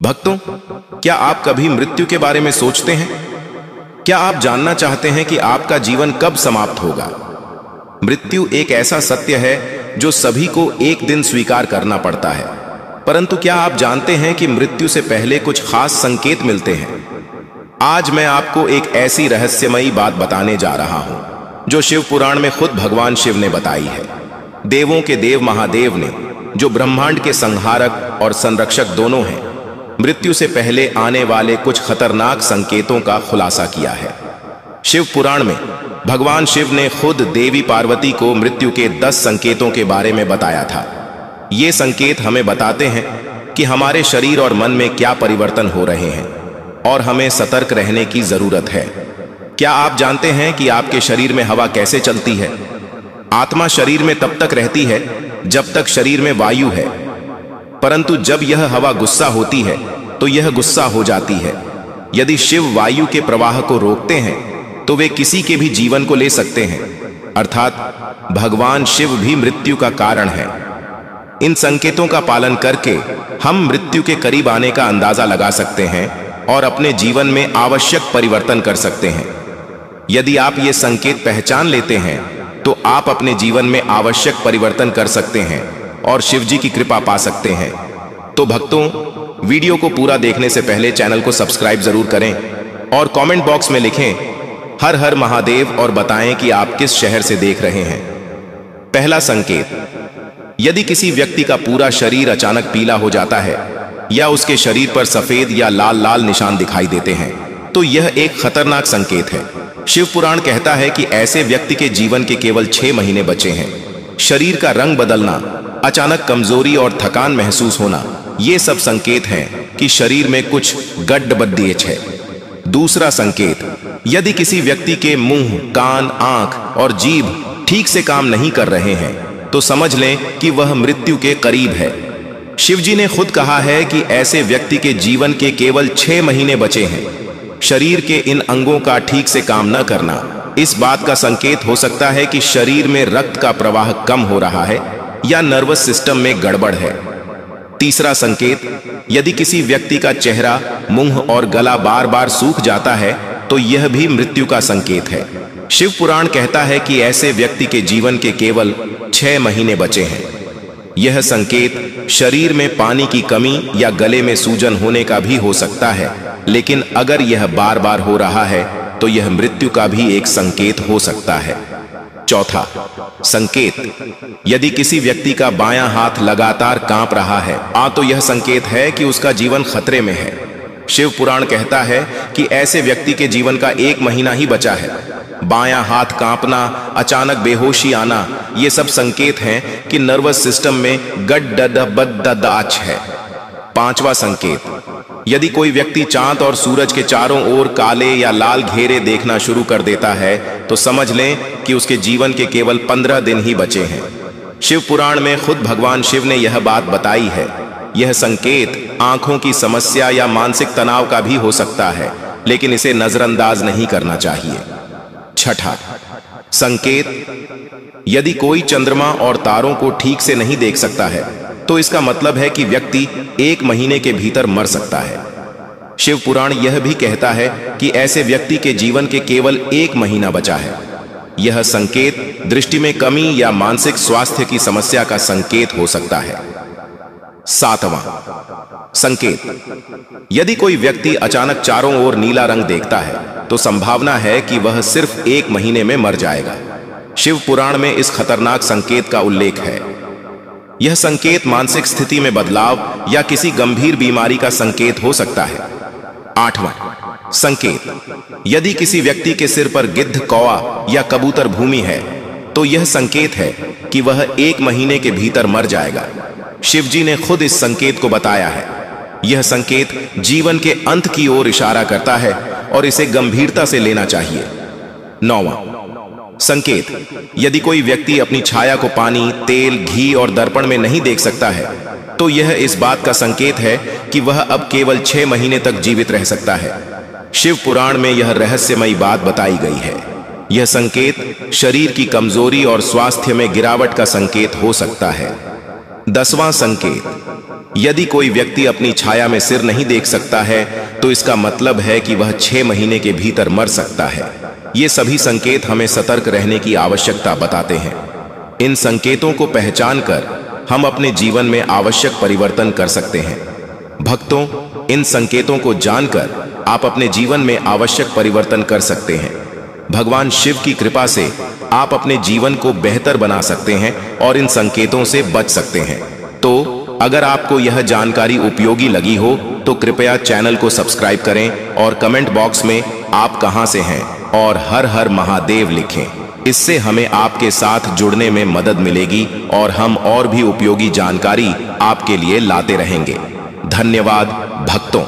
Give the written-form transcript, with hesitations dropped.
भक्तों, क्या आप कभी मृत्यु के बारे में सोचते हैं? क्या आप जानना चाहते हैं कि आपका जीवन कब समाप्त होगा? मृत्यु एक ऐसा सत्य है जो सभी को एक दिन स्वीकार करना पड़ता है, परंतु क्या आप जानते हैं कि मृत्यु से पहले कुछ खास संकेत मिलते हैं? आज मैं आपको एक ऐसी रहस्यमयी बात बताने जा रहा हूं जो शिव पुराण में खुद भगवान शिव ने बताई है। देवों के देव महादेव ने, जो ब्रह्मांड के संहारक और संरक्षक दोनों हैं, मृत्यु से पहले आने वाले कुछ खतरनाक संकेतों का खुलासा किया है। शिव पुराण में भगवान शिव ने खुद देवी पार्वती को मृत्यु के 10 संकेतों के बारे में बताया था। ये संकेत हमें बताते हैं कि हमारे शरीर और मन में क्या परिवर्तन हो रहे हैं और हमें सतर्क रहने की जरूरत है। क्या आप जानते हैं कि आपके शरीर में हवा कैसे चलती है? आत्मा शरीर में तब तक रहती है जब तक शरीर में वायु है, परंतु जब यह हवा गुस्सा होती है तो यह गुस्सा हो जाती है। यदि शिव वायु के प्रवाह को रोकते हैं तो वे किसी के भी जीवन को ले सकते हैं, अर्थात भगवान शिव भी मृत्यु का कारण है। इन संकेतों का पालन करके हम मृत्यु के करीब आने का अंदाजा लगा सकते हैं और अपने जीवन में आवश्यक परिवर्तन कर सकते हैं। यदि आप ये संकेत पहचान लेते हैं तो आप अपने जीवन में आवश्यक परिवर्तन कर सकते हैं और शिव जी की कृपा पा सकते हैं। तो भक्तों, वीडियो को पूरा देखने से पहले चैनल को सब्सक्राइब जरूर करें और कमेंट बॉक्स में लिखें हर हर महादेव और बताएं कि आप किस शहर से देख रहे हैं। पहला संकेत, यदि किसी व्यक्ति का पूरा शरीर अचानक पीला हो जाता है या उसके शरीर पर सफेद या लाल लाल निशान दिखाई देते हैं तो यह एक खतरनाक संकेत है। शिव पुराण कहता है कि ऐसे व्यक्ति के जीवन के केवल 6 महीने बचे हैं। शरीर का रंग बदलना, अचानक कमजोरी और थकान महसूस होना, ये सब संकेत हैं कि शरीर में कुछ गड़बड़ी है। दूसरा संकेत, यदि किसी व्यक्ति के मुंह, कान, आंख और जीभ ठीक से काम नहीं कर रहे हैं तो समझ लें कि वह मृत्यु के करीब है। शिव जी ने खुद कहा है कि ऐसे व्यक्ति के जीवन के केवल 6 महीने बचे हैं। शरीर के इन अंगों का ठीक से काम न करना इस बात का संकेत हो सकता है कि शरीर में रक्त का प्रवाह कम हो रहा है या नर्वस सिस्टम में गड़बड़ है। तीसरा संकेत, यदि किसी व्यक्ति का चेहरा, मुंह और गला बार बार सूख जाता है तो यह भी मृत्यु का संकेत है। शिव पुराण कहता है कि ऐसे व्यक्ति के जीवन के केवल 6 महीने बचे हैं। यह संकेत शरीर में पानी की कमी या गले में सूजन होने का भी हो सकता है, लेकिन अगर यह बार बार हो रहा है तो यह मृत्यु का भी एक संकेत हो सकता है। चौथा संकेत, यदि किसी व्यक्ति का बायां हाथ लगातार कांप रहा है तो यह संकेत है कि उसका जीवन खतरे में है। शिव पुराण कहता है कि ऐसे व्यक्ति के जीवन का 1 महीना ही बचा है। बायां हाथ कांपना, अचानक बेहोशी आना, ये सब संकेत हैं कि नर्वस सिस्टम में गड़बड़ है। पांचवा संकेत, यदि कोई व्यक्ति चांद और सूरज के चारों ओर काले या लाल घेरे देखना शुरू कर देता है तो समझ लें कि उसके जीवन के केवल 15 दिन ही बचे हैं। शिव पुराण में खुद भगवान शिव ने यह बात बताई है। यह संकेत आंखों की समस्या या मानसिक तनाव का भी हो सकता है, लेकिन इसे नजरअंदाज नहीं करना चाहिए। छठा संकेत, यदि कोई चंद्रमा और तारों को ठीक से नहीं देख सकता है तो इसका मतलब है कि व्यक्ति 1 महीने के भीतर मर सकता है। शिव पुराण यह भी कहता है कि ऐसे व्यक्ति के जीवन के केवल 1 महीना बचा है। यह संकेत दृष्टि में कमी या मानसिक स्वास्थ्य की समस्या का संकेत हो सकता है। सातवां संकेत, यदि कोई व्यक्ति अचानक चारों ओर नीला रंग देखता है तो संभावना है कि वह सिर्फ 1 महीने में मर जाएगा। शिव पुराण में इस खतरनाक संकेत का उल्लेख है। यह संकेत मानसिक स्थिति में बदलाव या किसी गंभीर बीमारी का संकेत हो सकता है। आठवां संकेत, यदि किसी व्यक्ति के सिर पर गिद्ध, कौवा या कबूतर भूमि है तो यह संकेत है कि वह 1 महीने के भीतर मर जाएगा। शिव जी ने खुद इस संकेत को बताया है। यह संकेत जीवन के अंत की ओर इशारा करता है और इसे गंभीरता से लेना चाहिए। नौवां संकेत, यदि कोई व्यक्ति अपनी छाया को पानी, तेल, घी और दर्पण में नहीं देख सकता है तो यह इस बात का संकेत है कि वह अब केवल 6 महीने तक जीवित रह सकता है। शिव पुराण में यह रहस्यमयी बात बताई गई है। यह संकेत शरीर की कमजोरी और स्वास्थ्य में गिरावट का संकेत हो सकता है। 10वां संकेत, यदि कोई व्यक्ति अपनी छाया में सिर नहीं देख सकता है तो इसका मतलब है कि वह 6 महीने के भीतर मर सकता है। ये सभी संकेत हमें सतर्क रहने की आवश्यकता बताते हैं। इन संकेतों को पहचानकर हम अपने जीवन में आवश्यक परिवर्तन कर सकते हैं। भक्तों, इन संकेतों को जानकर आप अपने जीवन में आवश्यक परिवर्तन कर सकते हैं। भगवान शिव की कृपा से आप अपने जीवन को बेहतर बना सकते हैं और इन संकेतों से बच सकते हैं। तो अगर आपको यह जानकारी उपयोगी लगी हो तो कृपया चैनल को सब्सक्राइब करें और कमेंट बॉक्स में आप कहां से हैं और हर हर महादेव लिखें। इससे हमें आपके साथ जुड़ने में मदद मिलेगी और हम और भी उपयोगी जानकारी आपके लिए लाते रहेंगे। धन्यवाद भक्तों।